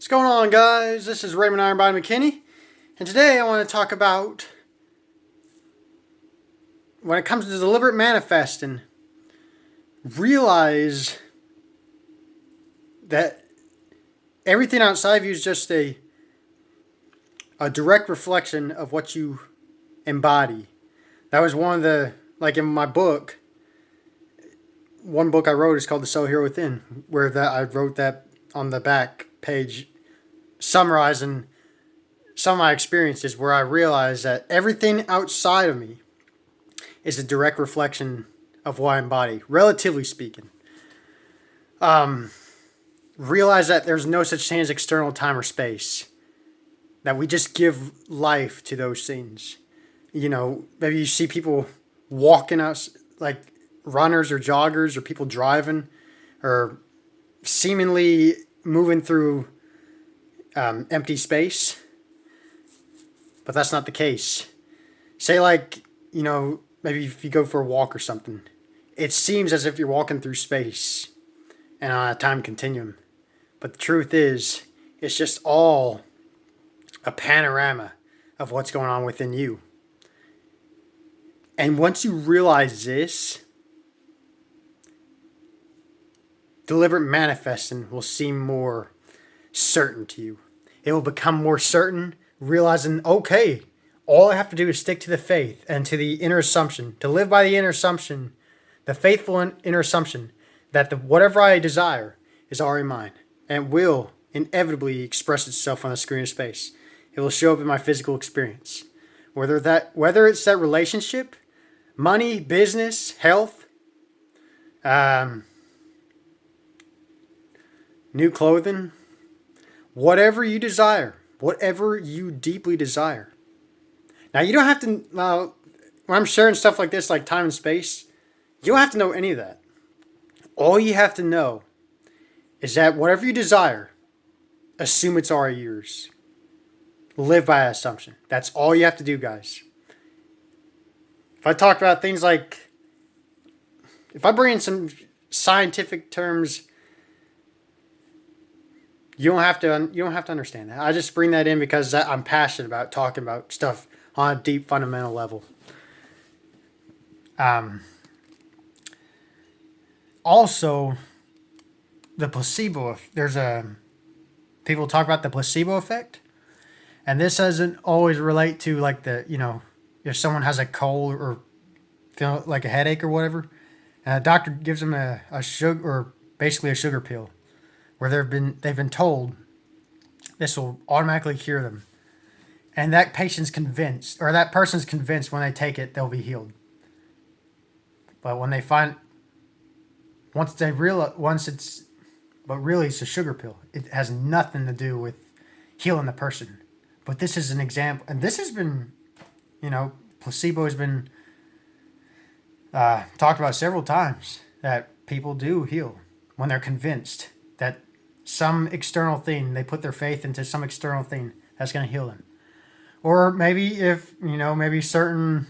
What's going on, guys? This is Raymond Ironbody McKinney, and today I want to talk about when it comes to deliberate manifesting, realize that everything outside of you is just a direct reflection of what you embody. That was one of the, like in my book, one book I wrote is called The Soul Hero Within, where that I wrote that on the back page summarizing some of my experiences where I realized that everything outside of me is a direct reflection of what I embody, relatively speaking. Realize that there's no such thing as external time or space. That we just give life to those things. You know, maybe you see people walking out, like runners or joggers or people driving or seemingly moving through empty space. But that's not the case. Say like, you know, maybe if you go for a walk or something, it seems as if you're walking through space and on a time continuum. But the truth is, it's just all a panorama of what's going on within you. And once you realize this, deliberate manifesting will seem more certain to you. It will become more certain, realizing, okay, all I have to do is stick to the faith and to the inner assumption, to live by the inner assumption, the faithful inner assumption that whatever I desire is already mine and will inevitably express itself on the screen of space. It will show up in my physical experience. Whether it's that relationship, money, business, health, new clothing, whatever you desire, whatever you deeply desire. Now, you don't have to, when I'm sharing stuff like this, like time and space, you don't have to know any of that. All you have to know is that whatever you desire, assume it's already yours. Live by that assumption. That's all you have to do, guys. If I talk about things like, if I bring in some scientific terms, you don't have to understand that. I just bring that in because I'm passionate about talking about stuff on a deep fundamental level. Also, the placebo. People talk about the placebo effect, and this doesn't always relate to like if someone has a cold or feel like a headache or whatever, and a doctor gives them a sugar or basically a sugar pill, where they've been told this will automatically cure them, and that patient's convinced or that person's convinced when they take it they'll be healed. But when they find but really it's a sugar pill. It has nothing to do with healing the person. But this is an example, and this has been, placebo has been talked about several times, that people do heal when they're convinced that some external thing, they put their faith into some external thing that's going to heal them. Or maybe if, maybe certain,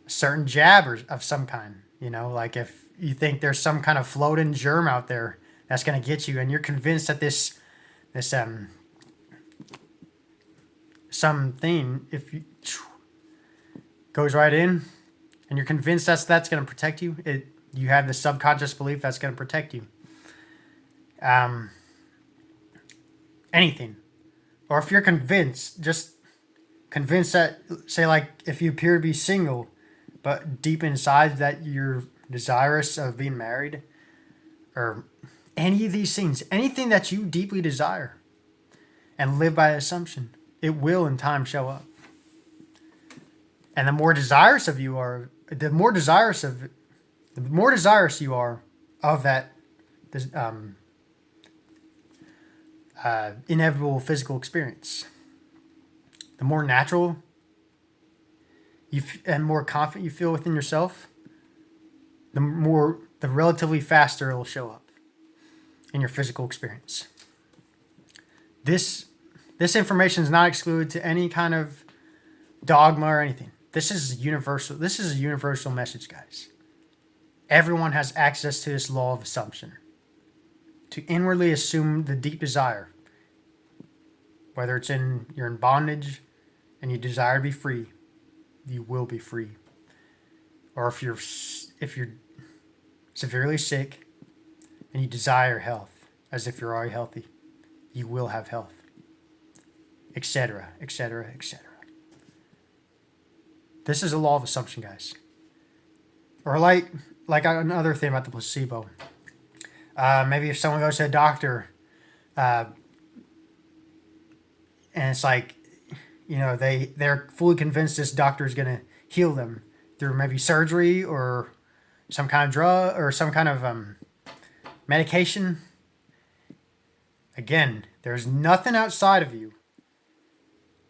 certain jab of some kind, like if you think there's some kind of floating germ out there that's going to get you, and you're convinced that this something, if you goes right in, and you're convinced that's going to protect you, you have the subconscious belief that's going to protect you. Anything. Or if you're convinced that, say like if you appear to be single, but deep inside that you're desirous of being married, or any of these things, anything that you deeply desire and live by assumption, it will in time show up. And the more desirous you are of that inevitable physical experience, the more natural and more confident you feel within yourself, the relatively faster it will show up in your physical experience. This information is not excluded to any kind of dogma or anything. This is universal. This is a universal message, guys. Everyone has access to this law of assumption. to inwardly assume the deep desire, whether you're in bondage and you desire to be free, you will be free. Or if you're severely sick and you desire health, as if you're already healthy, you will have health, etc., etc., etc. This is a law of assumption, guys. Or like another thing about the placebo. Maybe if someone goes to a doctor, and it's like, they're fully convinced this doctor is going to heal them through maybe surgery or some kind of drug or some kind of medication. Again, there's nothing outside of you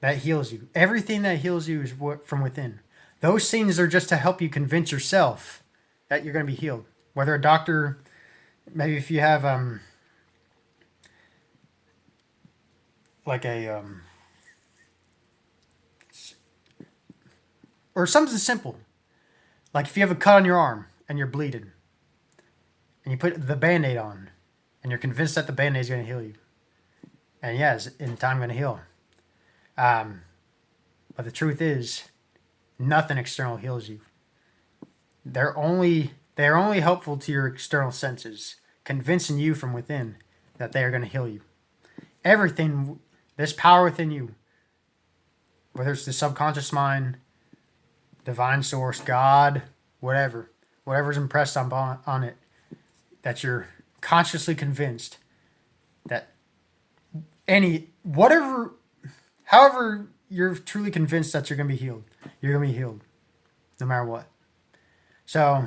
that heals you. Everything that heals you is from within. Those things are just to help you convince yourself that you're going to be healed. Whether a doctor, maybe if you have or something simple, like if you have a cut on your arm and you're bleeding, and you put the Band-Aid on, and you're convinced that the Band-Aid is going to heal you, and yes, in time going to heal. But the truth is, nothing external heals you. They're only helpful to your external senses, convincing you from within that they are going to heal you. Everything, this power within you, whether it's the subconscious mind, divine source, God, whatever's impressed on it, that you're consciously convinced that however you're truly convinced that you're going to be healed, you're going to be healed no matter what. So,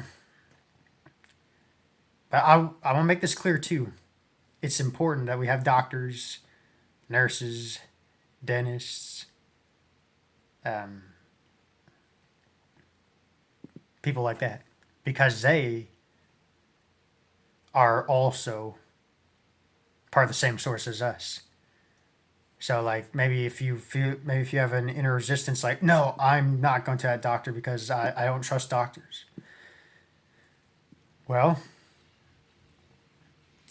but I want to make this clear too. It's important that we have doctors, nurses, dentists, people like that, because they are also part of the same source as us. So like maybe if you have an inner resistance, like, no, I'm not going to that doctor because I don't trust doctors. Well,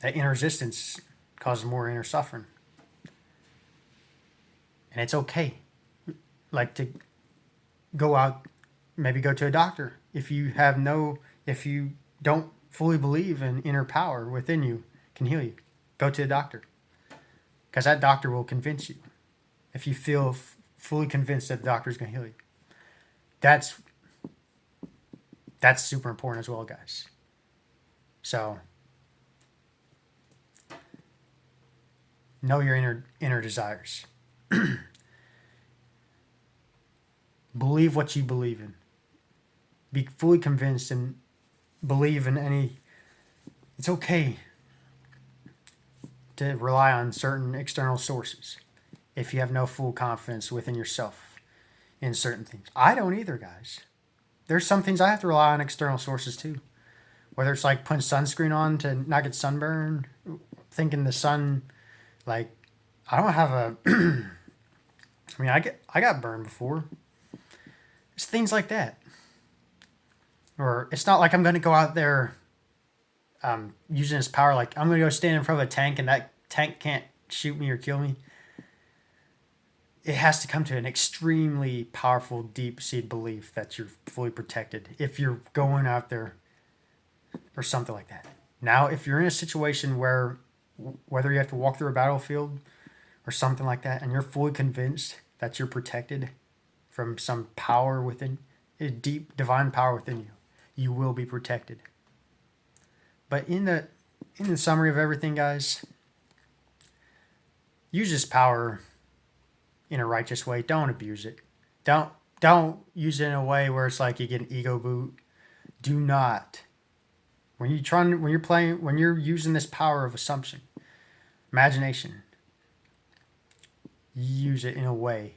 that inner resistance causes more inner suffering. And it's okay, like, to go to a doctor if you don't fully believe in inner power within you can heal you. Go to a doctor, because that doctor will convince you. If you feel fully convinced that the doctor is going to heal you, that's super important as well, guys. So know your inner desires. Believe what you believe in. Be fully convinced and believe in any. It's okay to rely on certain external sources if you have no full confidence within yourself in certain things. I don't either, guys. There's some things I have to rely on external sources too. Whether it's like putting sunscreen on to not get sunburn, thinking the sun, like, I don't have a. I mean, I got burned before. It's things like that. Or it's not like I'm going to go out there using this power, like I'm going to go stand in front of a tank and that tank can't shoot me or kill me. It has to come to an extremely powerful, deep-seated belief that you're fully protected if you're going out there or something like that. Now, if you're in a situation where, whether you have to walk through a battlefield or something like that, and you're fully convinced that you're protected from some power within, a deep divine power within you, you will be protected. But in the summary of everything, guys, use this power in a righteous way. Don't abuse it. Don't use it in a way where it's like you get an ego boot. Do not. When you're using this power of assumption, imagination, use it in a way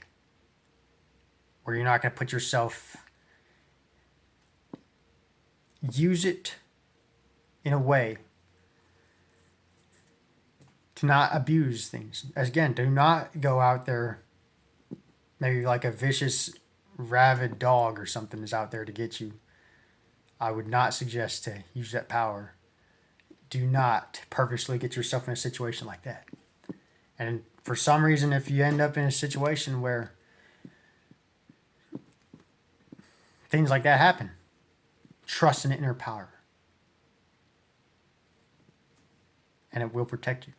where you're not going to put yourself. Use it in a way to not abuse things. Again, do not go out there, maybe like a vicious, rabid dog or something is out there to get you. I would not suggest to use that power. do not purposely get yourself in a situation like that. And for some reason, if you end up in a situation where things like that happen, trust in inner power. And it will protect you.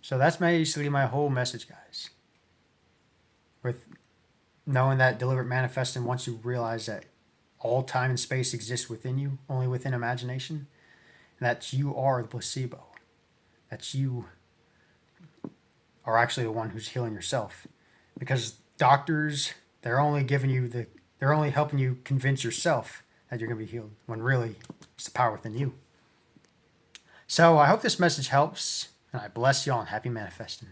So that's basically my whole message, guys. With knowing that deliberate manifesting, once you realize that all time and space exists within you, only within imagination, and that you are the placebo, that you are actually the one who's healing yourself. Because doctors, they're only helping you convince yourself that you're going to be healed, when really it's the power within you. So I hope this message helps, and I bless y'all and happy manifesting.